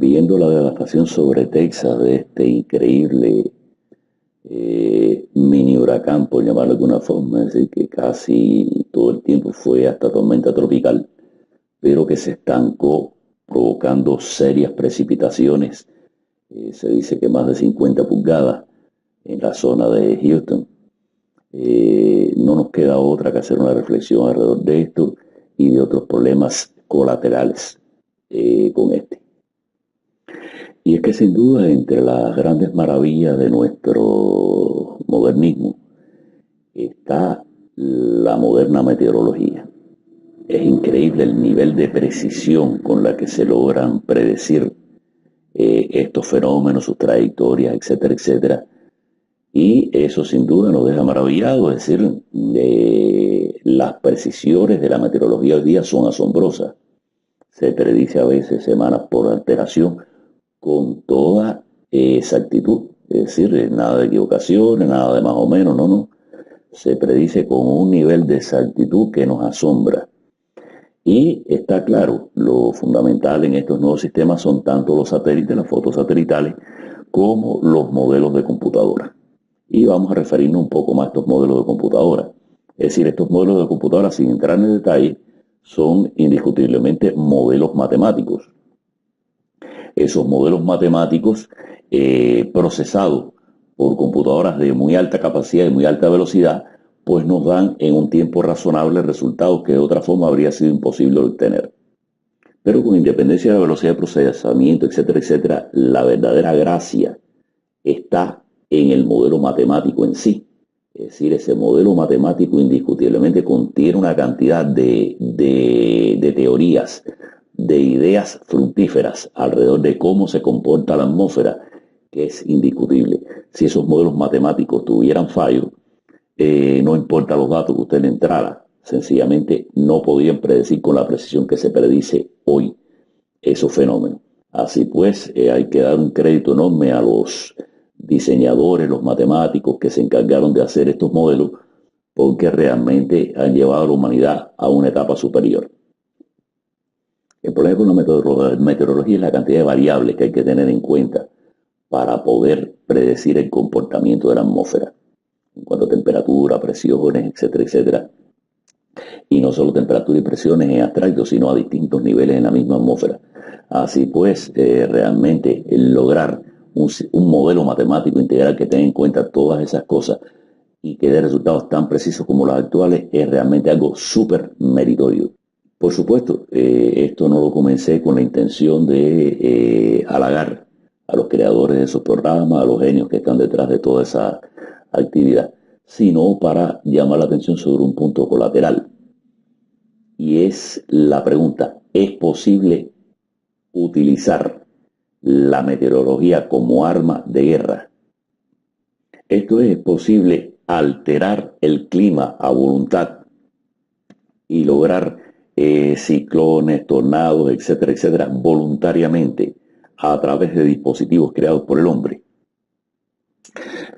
viendo la devastación sobre Texas de este increíble mini huracán, por llamarlo de alguna forma, es decir, que casi todo el tiempo fue hasta tormenta tropical, pero que se estancó provocando serias precipitaciones. Se dice que más de 50 pulgadas en la zona de Houston. No nos queda otra que hacer una reflexión alrededor de esto y de otros problemas colaterales con este. Y es que sin duda entre las grandes maravillas de nuestro modernismo está la moderna meteorología. Es increíble el nivel de precisión con la que se logran predecir estos fenómenos, sus trayectorias, etcétera, etcétera. Y eso sin duda nos deja maravillados, es decir, las precisiones de la meteorología hoy día son asombrosas. Se predice a veces semanas por alteración con toda exactitud, es decir, nada de equivocaciones, nada de más o menos, no. Se predice con un nivel de exactitud que nos asombra. Y está claro, lo fundamental en estos nuevos sistemas son tanto los satélites, las fotos satelitales, como los modelos de computadora. Y vamos a referirnos un poco más a estos modelos de computadora. Es decir, estos modelos de computadora, sin entrar en detalle, son indiscutiblemente modelos matemáticos. Esos modelos matemáticos procesados por computadoras de muy alta capacidad y muy alta velocidad, pues nos dan en un tiempo razonable resultados que de otra forma habría sido imposible obtener. Pero con independencia de la velocidad de procesamiento, etcétera, etcétera, la verdadera gracia está en el modelo matemático en sí. Es decir, ese modelo matemático indiscutiblemente contiene una cantidad de teorías, de ideas fructíferas alrededor de cómo se comporta la atmósfera, que es indiscutible. Si esos modelos matemáticos tuvieran fallo, no importa los datos que usted le entrara, sencillamente no podían predecir con la precisión que se predice hoy esos fenómenos. Así pues, hay que dar un crédito enorme a los diseñadores, los matemáticos que se encargaron de hacer estos modelos, porque realmente han llevado a la humanidad a una etapa superior. El problema con la meteorología es la cantidad de variables que hay que tener en cuenta para poder predecir el comportamiento de la atmósfera, en cuanto a temperatura, presiones, etcétera, etcétera. Y no solo temperatura y presiones en abstracto, sino a distintos niveles en la misma atmósfera. Así pues, realmente lograr un modelo matemático integral que tenga en cuenta todas esas cosas y que dé resultados tan precisos como los actuales es realmente algo súper meritorio. Por supuesto, esto no lo comencé con la intención de halagar a los creadores de esos programas, a los genios que están detrás de toda esa actividad, sino para llamar la atención sobre un punto colateral. Y es la pregunta, ¿es posible utilizar la meteorología como arma de guerra? Esto es posible alterar el clima a voluntad y lograr ciclones, tornados, etcétera, etcétera, voluntariamente a través de dispositivos creados por el hombre.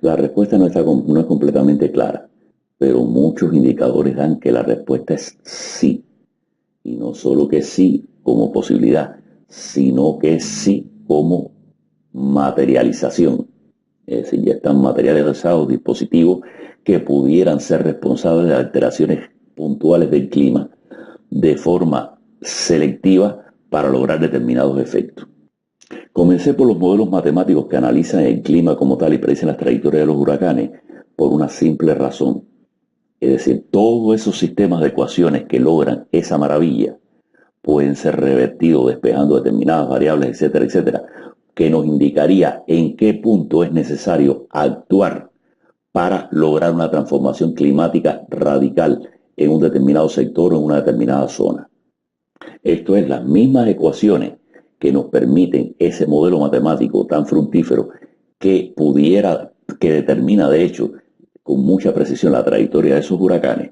La respuesta no es completamente clara, pero muchos indicadores dan que la respuesta es sí. Y no solo que sí como posibilidad, sino que sí como materialización. Es decir, ya están materializados dispositivos que pudieran ser responsables de alteraciones puntuales del clima de forma selectiva para lograr determinados efectos. Comencé por los modelos matemáticos que analizan el clima como tal y predicen las trayectorias de los huracanes por una simple razón. Es decir, todos esos sistemas de ecuaciones que logran esa maravilla pueden ser revertidos despejando determinadas variables, etcétera, etcétera, que nos indicaría en qué punto es necesario actuar para lograr una transformación climática radical en un determinado sector o en una determinada zona. Esto es las mismas ecuaciones que nos permiten ese modelo matemático tan fructífero que determina de hecho con mucha precisión la trayectoria de esos huracanes.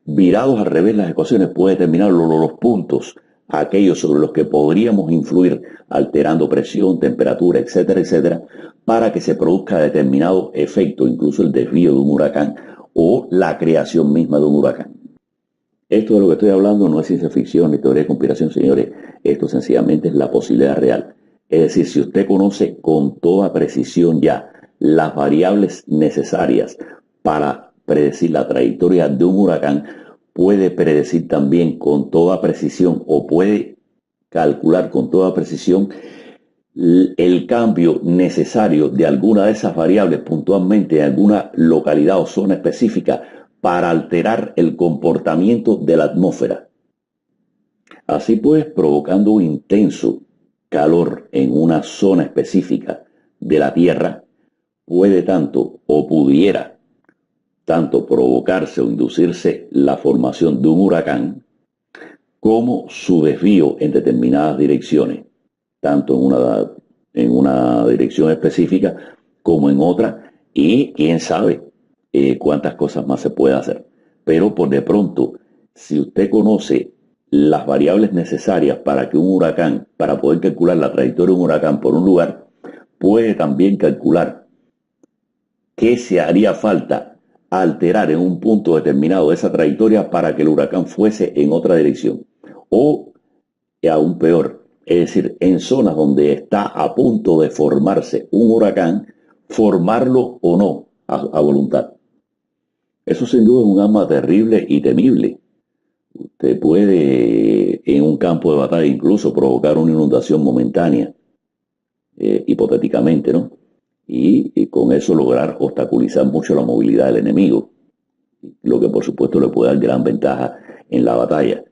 Virados al revés las ecuaciones puede determinar los puntos, aquellos sobre los que podríamos influir alterando presión, temperatura, etcétera, etcétera, para que se produzca determinado efecto, incluso el desvío de un huracán o la creación misma de un huracán. Esto de lo que estoy hablando no es ciencia ficción ni teoría de conspiración, señores. Esto sencillamente es la posibilidad real. Es decir, si usted conoce con toda precisión ya las variables necesarias para predecir la trayectoria de un huracán, puede predecir también con toda precisión o puede calcular con toda precisión el cambio necesario de alguna de esas variables puntualmente en alguna localidad o zona específica para alterar el comportamiento de la atmósfera. Así pues, provocando un intenso calor en una zona específica de la Tierra, puede tanto o pudiera tanto provocarse o inducirse la formación de un huracán como su desvío en determinadas direcciones, tanto en una dirección específica como en otra, y quién sabe cuántas cosas más se puede hacer. Pero por de pronto, si usted conoce las variables necesarias para que un huracán, para poder calcular la trayectoria de un huracán por un lugar, puede también calcular qué se haría falta alterar en un punto determinado de esa trayectoria para que el huracán fuese en otra dirección. O, aún peor, es decir, en zonas donde está a punto de formarse un huracán, formarlo o no a voluntad. Eso sin duda es un arma terrible y temible. Usted puede en un campo de batalla incluso provocar una inundación momentánea, hipotéticamente, ¿no? Y con eso lograr obstaculizar mucho la movilidad del enemigo, lo que por supuesto le puede dar gran ventaja en la batalla.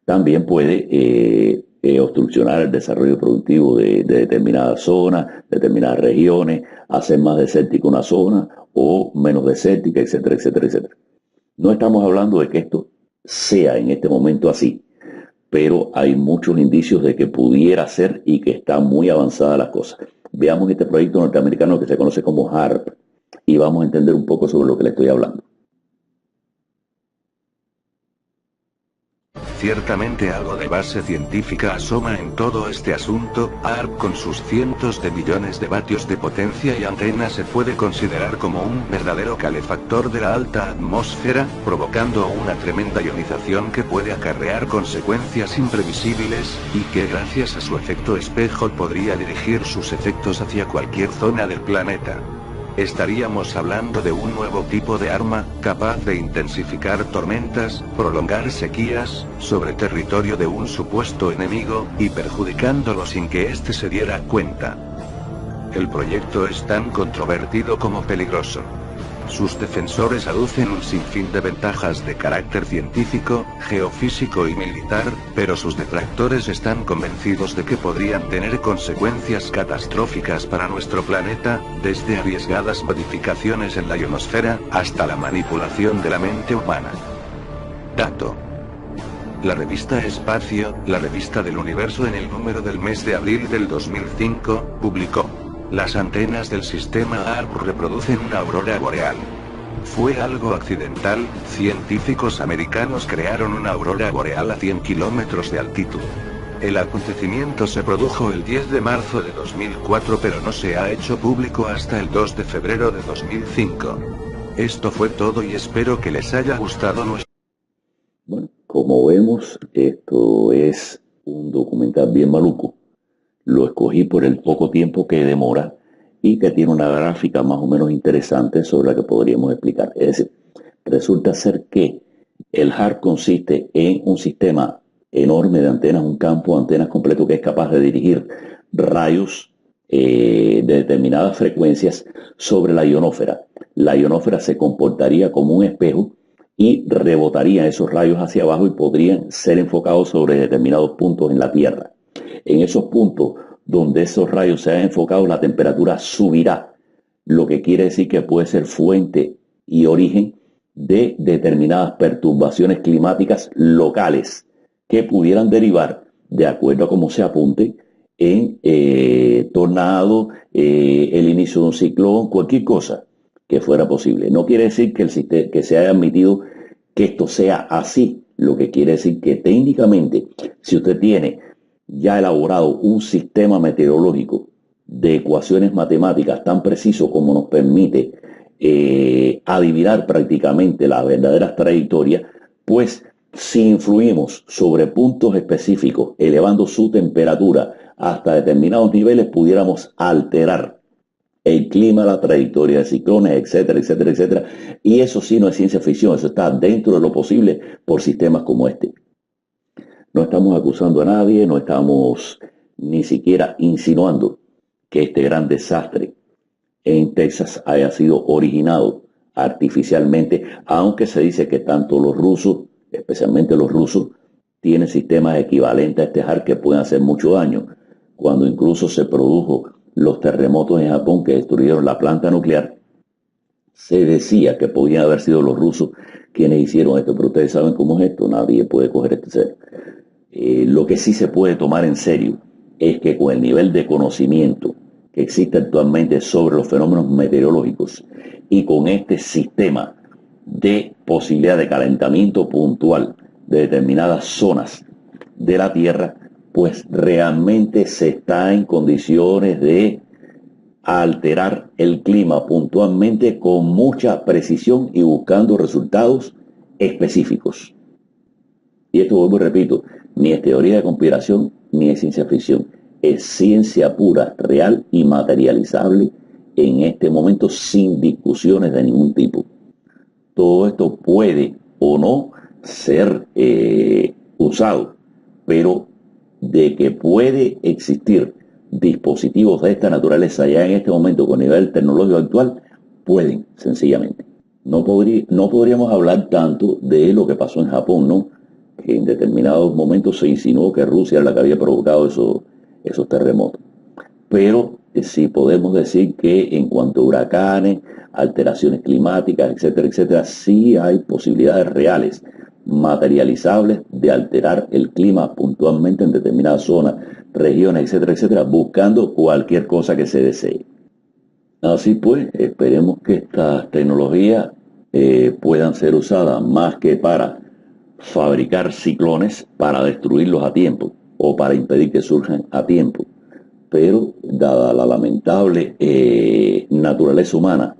También puede obstruccionar el desarrollo productivo de determinadas zonas, determinadas regiones, hacer más desértica una zona o menos desértica, etcétera, etcétera, etcétera. No estamos hablando de que esto sea en este momento así, pero hay muchos indicios de que pudiera ser y que está muy avanzada las cosas. Veamos este proyecto norteamericano que se conoce como HARP y vamos a entender un poco sobre lo que le estoy hablando. Ciertamente algo de base científica asoma en todo este asunto. HARP, con sus cientos de millones de vatios de potencia y antenas, se puede considerar como un verdadero calefactor de la alta atmósfera, provocando una tremenda ionización que puede acarrear consecuencias imprevisibles, y que gracias a su efecto espejo podría dirigir sus efectos hacia cualquier zona del planeta. Estaríamos hablando de un nuevo tipo de arma, capaz de intensificar tormentas, prolongar sequías, sobre territorio de un supuesto enemigo, y perjudicándolo sin que éste se diera cuenta. El proyecto es tan controvertido como peligroso. Sus defensores aducen un sinfín de ventajas de carácter científico, geofísico y militar, pero sus detractores están convencidos de que podrían tener consecuencias catastróficas para nuestro planeta, desde arriesgadas modificaciones en la ionosfera, hasta la manipulación de la mente humana. Dato. La revista Espacio, la revista del universo, en el número del mes de abril del 2005, publicó: las antenas del sistema HARP reproducen una aurora boreal. Fue algo accidental, científicos americanos crearon una aurora boreal a 100 kilómetros de altitud. El acontecimiento se produjo el 10 de marzo de 2004, pero no se ha hecho público hasta el 2 de febrero de 2005. Esto fue todo y espero que les haya gustado nuestro... Bueno, como vemos, esto es un documental bien maluco. Lo escogí por el poco tiempo que demora y que tiene una gráfica más o menos interesante sobre la que podríamos explicar. Es decir, resulta ser que el HARP consiste en un sistema enorme de antenas, un campo de antenas completo que es capaz de dirigir rayos de determinadas frecuencias sobre la ionósfera. La ionósfera se comportaría como un espejo y rebotaría esos rayos hacia abajo y podrían ser enfocados sobre determinados puntos en la Tierra. En esos puntos donde esos rayos se han enfocado, la temperatura subirá, lo que quiere decir que puede ser fuente y origen de determinadas perturbaciones climáticas locales que pudieran derivar, de acuerdo a cómo se apunte, en tornado, el inicio de un ciclón, cualquier cosa que fuera posible. No quiere decir que se haya admitido que esto sea así, lo que quiere decir que técnicamente, si usted tiene ya elaborado un sistema meteorológico de ecuaciones matemáticas tan preciso como nos permite adivinar prácticamente las verdaderas trayectorias, pues si influimos sobre puntos específicos, elevando su temperatura hasta determinados niveles, pudiéramos alterar el clima, la trayectoria de ciclones, etcétera, etcétera, etcétera. Y eso sí no es ciencia ficción, eso está dentro de lo posible por sistemas como este. No estamos acusando a nadie, no estamos ni siquiera insinuando que este gran desastre en Texas haya sido originado artificialmente, aunque se dice que tanto los rusos, especialmente los rusos, tienen sistemas equivalentes a este HAR que pueden hacer mucho daño. Cuando incluso se produjo los terremotos en Japón que destruyeron la planta nuclear, se decía que podían haber sido los rusos quienes hicieron esto, pero ustedes saben cómo es esto, nadie puede coger este serio. Lo que sí se puede tomar en serio es que con el nivel de conocimiento que existe actualmente sobre los fenómenos meteorológicos y con este sistema de posibilidad de calentamiento puntual de determinadas zonas de la Tierra, pues realmente se está en condiciones de alterar el clima puntualmente con mucha precisión y buscando resultados específicos. Y esto, vuelvo y repito, ni es teoría de conspiración ni es ciencia ficción. Es ciencia pura, real y materializable en este momento sin discusiones de ningún tipo. Todo esto puede o no ser usado, pero de que puede existir dispositivos de esta naturaleza ya en este momento con nivel tecnológico actual, pueden, sencillamente. No podríamos hablar tanto de lo que pasó en Japón, ¿no? Que en determinados momentos se insinuó que Rusia era la que había provocado esos terremotos. Pero sí podemos decir que en cuanto a huracanes, alteraciones climáticas, etcétera, etcétera, sí hay posibilidades reales, materializables, de alterar el clima puntualmente en determinadas zonas, regiones, etcétera, etcétera, buscando cualquier cosa que se desee. Así pues, esperemos que estas tecnologías puedan ser usadas más que para fabricar ciclones para destruirlos a tiempo o para impedir que surjan a tiempo. Pero dada la lamentable naturaleza humana,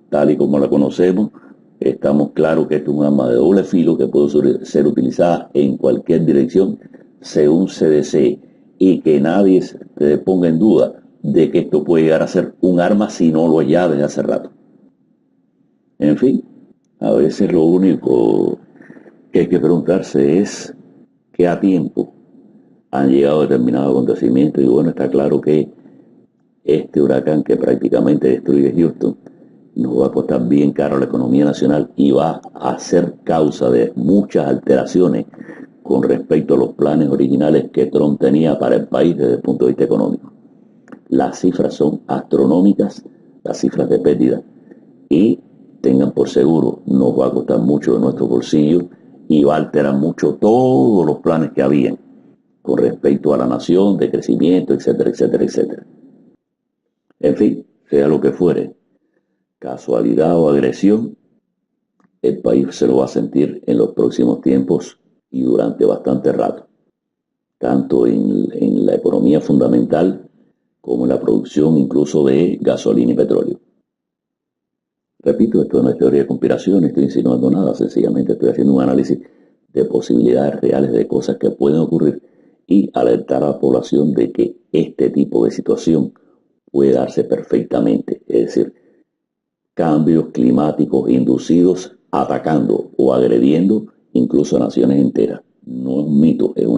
tal y como la conocemos, estamos claros que esto es un arma de doble filo que puede ser utilizada en cualquier dirección según se desee y que nadie se ponga en duda de que esto puede llegar a ser un arma si no lo es ya desde hace rato. En fin, a veces lo único que hay que preguntarse es qué a tiempo han llegado determinados acontecimientos y bueno, está claro que este huracán que prácticamente destruye Houston nos va a costar bien caro a la economía nacional y va a ser causa de muchas alteraciones con respecto a los planes originales que Trump tenía para el país desde el punto de vista económico. Las cifras son astronómicas, las cifras de pérdida, y tengan por seguro, nos va a costar mucho de nuestro bolsillo y va a alterar mucho todos los planes que habían con respecto a la nación, de crecimiento, etcétera, etcétera, etcétera. En fin, sea lo que fuere, casualidad o agresión, el país se lo va a sentir en los próximos tiempos y durante bastante rato, tanto en la economía fundamental como en la producción incluso de gasolina y petróleo. Repito, esto no es teoría de conspiración, no estoy insinuando nada, sencillamente estoy haciendo un análisis de posibilidades reales de cosas que pueden ocurrir y alertar a la población de que este tipo de situación puede darse perfectamente, es decir, cambios climáticos inducidos atacando o agrediendo incluso a naciones enteras. No es un mito, es una